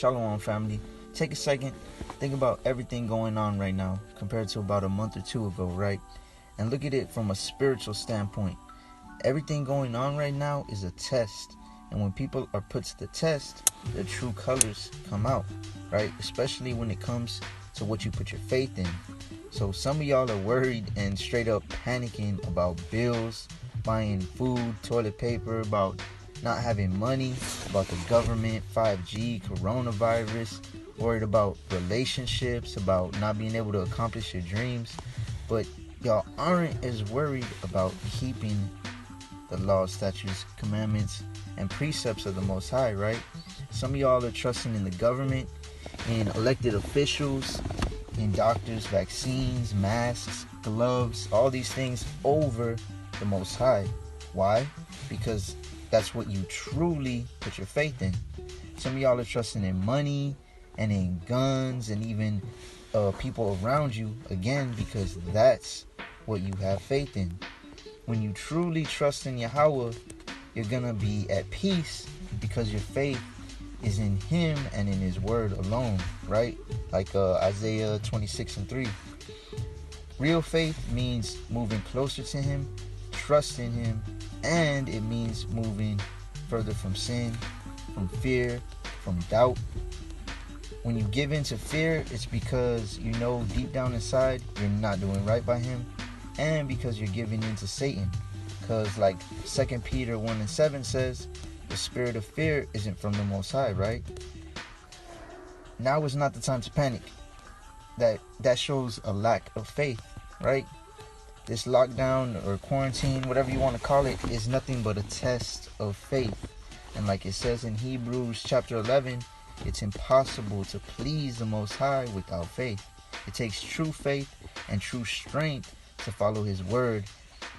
Shalom, family. Take a second, think about everything going on right now compared to about a month or two ago, right? And look at it from a spiritual standpoint. Everything going on right now is a test. And when people are put to the test, their true colors come out, right? Especially when it comes to what you put your faith in. So some of y'all are worried and straight up panicking about bills, buying food, toilet paper, about not having money, about the government, 5G, coronavirus, worried about relationships, about not being able to accomplish your dreams. But y'all aren't as worried about keeping the laws, statutes, commandments, and precepts of the Most High, right? Some of y'all are trusting in the government, in elected officials, in doctors, vaccines, masks, gloves, all these things over the Most High. Why? Because that's what you truly put your faith in. Some of y'all are trusting in money and in guns and even people around you, again, because that's what you have faith in. When you truly trust in Yahweh, you're going to be at peace because your faith is in Him and in His Word alone, right? Like Isaiah 26:3. Real faith means moving closer to Him, trusting Him, and it means moving further from sin, from fear, from doubt. When you give in to fear, it's because you know deep down inside you're not doing right by Him, and because you're giving in to Satan. Because like 2 Peter 1:7 says, the spirit of fear isn't from the Most High, right? Now is not the time to panic. That shows a lack of faith, right? This lockdown or quarantine, whatever you want to call it, is nothing but a test of faith. And like it says in Hebrews chapter 11, it's impossible to please the Most High without faith. It takes true faith and true strength to follow His word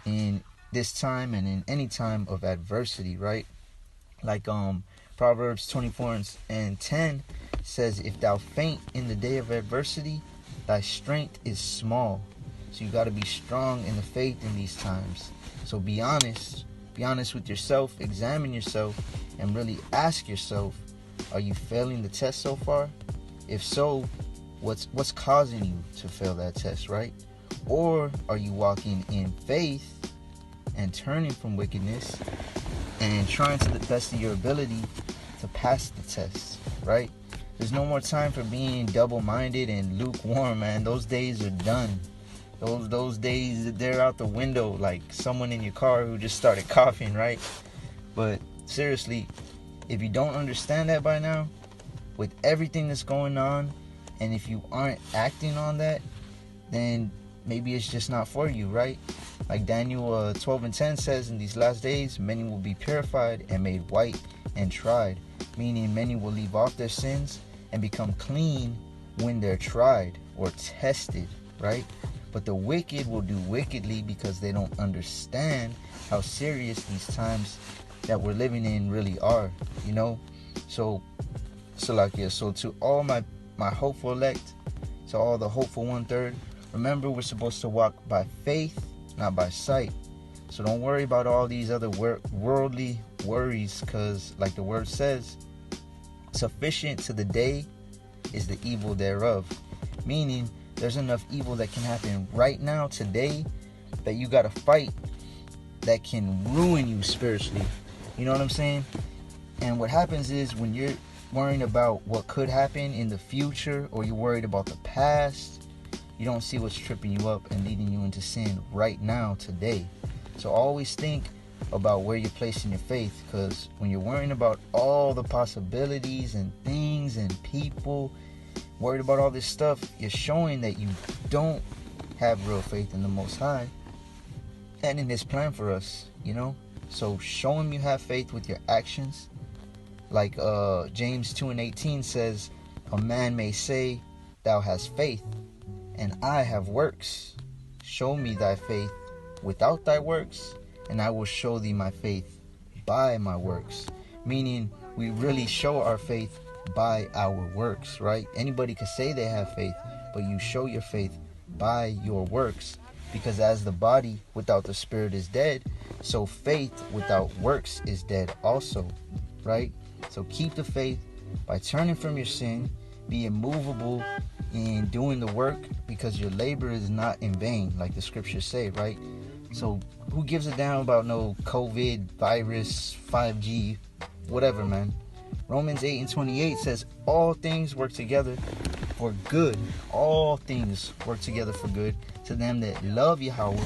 in this time and in any time of adversity, right? Like Proverbs 24:10 says, if thou faint in the day of adversity, thy strength is small. So you got to be strong in the faith in these times. So be honest with yourself, examine yourself, and really ask yourself, are you failing the test so far? If so, what's causing you to fail that test, right? Or are you walking in faith and turning from wickedness and trying to the best of your ability to pass the test, right? There's no more time for being double-minded and lukewarm, man. Those days are done. Those days, they're out the window, like someone in your car who just started coughing, right? But seriously, if you don't understand that by now, with everything that's going on, and if you aren't acting on that, then maybe it's just not for you, right? Like Daniel 12:10 says, in these last days, many will be purified and made white and tried, meaning many will leave off their sins and become clean when they're tried or tested, right? But the wicked will do wickedly because they don't understand how serious these times that we're living in really are, you know? So to all my hopeful elect, to all the hopeful 1/3, remember we're supposed to walk by faith, not by sight. So don't worry about all these other worldly worries, because like the word says, sufficient to the day is the evil thereof. Meaning there's enough evil that can happen right now, today, that you got to fight that can ruin you spiritually. You know what I'm saying? And what happens is when you're worrying about what could happen in the future, or you're worried about the past, you don't see what's tripping you up and leading you into sin right now, today. So always think about where you're placing your faith, because when you're worrying about all the possibilities and things and people, worried about all this stuff, you're showing that you don't have real faith in the Most High and in His plan for us, you know? So show Him you have faith with your actions. Like James 2:18 says, a man may say, thou hast faith, and I have works. Show me thy faith without thy works, and I will show thee my faith by my works. Meaning we really show our faith by our works, right? Anybody could say they have faith, but you show your faith by your works, because as the body without the spirit is dead, so faith without works is dead also, right? So keep the faith, by turning from your sin, be immovable in doing the work, because your labor is not in vain, like the scriptures say, right? So who gives a damn about no COVID, virus, 5G, whatever, man? Romans 8:28 says all things work together for good. All things work together for good to them that love Yahweh,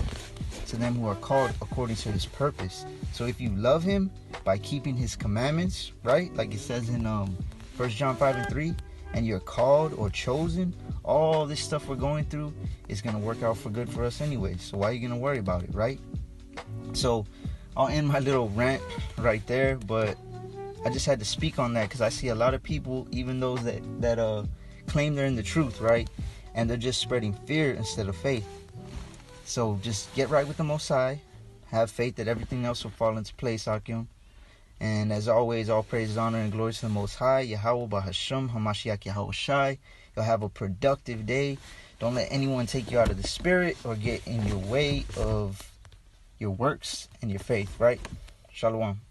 to them who are called according to his purpose. So if you love him by keeping his commandments, right? Like it says in 1 John 5:3, and you're called or chosen, all this stuff we're going through is going to work out for good for us anyway. So why are you going to worry about it, right? So I'll end my little rant right there, but I just had to speak on that because I see a lot of people, even those that claim they're in the truth, right? And they're just spreading fear instead of faith. So just get right with the Most High. Have faith that everything else will fall into place, Akim. And as always, all praise, honor, and glory to the Most High, Yahweh Bahasham, Hamashiach Yahweh Shai. You'll have a productive day. Don't let anyone take you out of the spirit or get in your way of your works and your faith, right? Shalom.